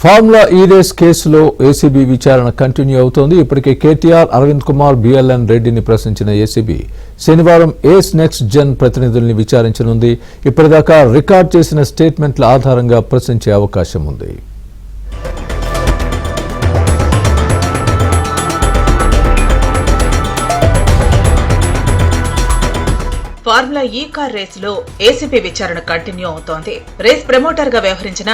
Formula ఈ race కేసులో ACB విచారణ కంటిన్యూ అవుతోంది. ఇప్పటికే కేటీఆర్, అరవింద్ కుమార్, బిఎల్ఎన్ రెడ్డిని ప్రశ్నించిన ఏసీబీ శనివారం ఏస్ నెక్స్ట్ జెన్ ప్రతినిధుల్ని విచారించనుంది. ఇప్పటిదాకా రికార్డ్ చేసిన స్టేట్మెంట్ల ఆధారంగా ప్రశ్నించే అవకాశం ఉంది. ఫార్ములా ఈ కార్ రేసులో ఏసీబీ విచారణ కంటిన్యూ అవుతోంది. రేస్ ప్రమోటర్ గా వ్యవహరించిన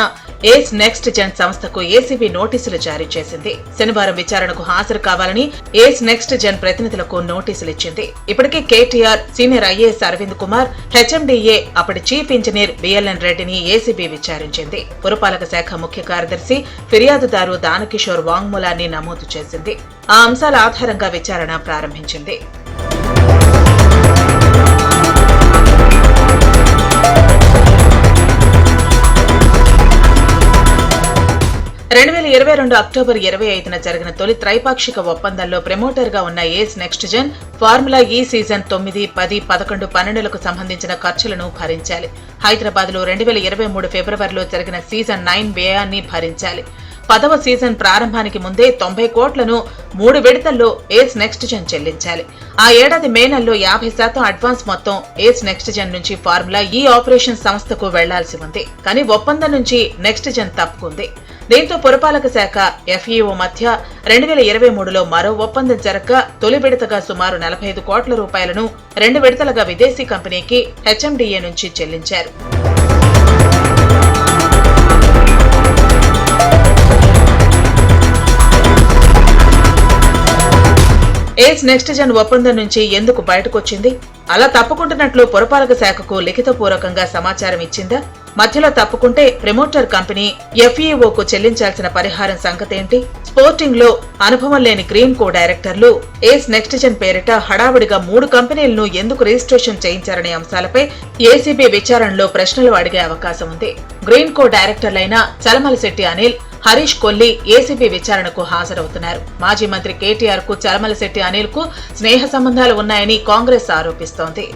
ఏస్ నెక్స్ట్ జెన్ సంస్థకు ఏసీబీ నోటీసులు జారీ చేసింది. శనివారం విచారణకు హాజరు కావాలని ఏస్ నెక్స్ట్ జెన్ ప్రతినిధులకు నోటీసులు ఇచ్చింది. ఇప్పటికే KTR, senior IAS Arvind Kumar, HMDA అప్పటి చీఫ్ ఇంజనీర్ బిఎల్ఎన్ రెడ్డిని ఏసీబీ విచారించింది. పురపాలక శాఖ ముఖ్య కార్యదర్శి, ఫిర్యాదుదారు దానకిషోర్ వాంగ్మూలాన్ని నమోదు చేసింది. ఆ అంశాల ఆధారంగా విచారణ ప్రారంభించింది. 2022 అక్టోబర్ 25న జరిగిన తొలి త్రైపాక్షిక ఒప్పందంలో ప్రమోటర్ గా ఉన్న ఏస్ నెక్స్ట్ జెన్ ఫార్ములా ఈ సీజన్ 9, 10, 11, 12లకు సంబంధించిన ఖర్చులను భరించాలి. హైదరాబాద్ లో 2023 ఫిబ్రవరిలో జరిగిన సీజన్ 9 వ్యయాన్ని భరించాలి. 10వ సీజన్ ప్రారంభానికి ముందే 90 కోట్లను 3 విడతల్లో ఏస్ నెక్స్ట్ జెన్ చెల్లించాలి. ఆ ఏడాది మే నెలలో 50% అడ్వాన్స్ మొత్తం ఏస్ నెక్స్ట్ జెన్ నుంచి ఫార్ములా ఈ ఆపరేషన్ సంస్థకు వెళ్లాల్సి ఉంది. కానీ ఒప్పందం నుంచి నెక్స్ట్ జెన్ తప్పుకుంది. దీంతో పురపాలక శాఖ, ఎఫ్ఈఓ మధ్య 2023లో మరో ఒప్పందం జరగక తొలి విడతగా సుమారు 45 కోట్ల రూపాయలను 2 విడతలుగా విదేశీ కంపెనీకి హెచ్ఎండిఏ నుంచి చెల్లించారు. ఏస్ నెక్స్ట్ జెన్ ఒప్పందం నుంచి ఎందుకు బయటకొచ్చింది? అలా తప్పుకుంటున్నట్లు పురపాలక శాఖకు లిఖితపూర్వకంగా సమాచారం ఇచ్చిందా? మధ్యలో తప్పుకుంటే ప్రమోటర్ కంపెనీ ఎఫ్ఈఓకు చెల్లించాల్సిన పరిహారం సంగతేంటి? స్పోర్టింగ్ లో అనుభవం లేని గ్రీన్ కో డైరెక్టర్లు ఏస్ నెక్స్ట్ జెన్ పేరిట హడావుడిగా 3 కంపెనీలను ఎందుకు రిజిస్ట్రేషన్ చేయించారనే అంశాలపై ఏసీబీ విచారణలో ప్రశ్నలు అడిగే అవకాశం ఉంది. గ్రీన్ కో డైరెక్టర్లైన చలమలశెట్టి అనిల్, హరీష్ కొల్లి ఏసీబీ విచారణకు హాజరవుతున్నారు. మాజీ మంత్రి కేటీఆర్ కు చలమలశెట్టి అనిల్ కు స్నేహ సంబంధాలు ఉన్నాయని కాంగ్రెస్ ఆరోపిస్తోంది.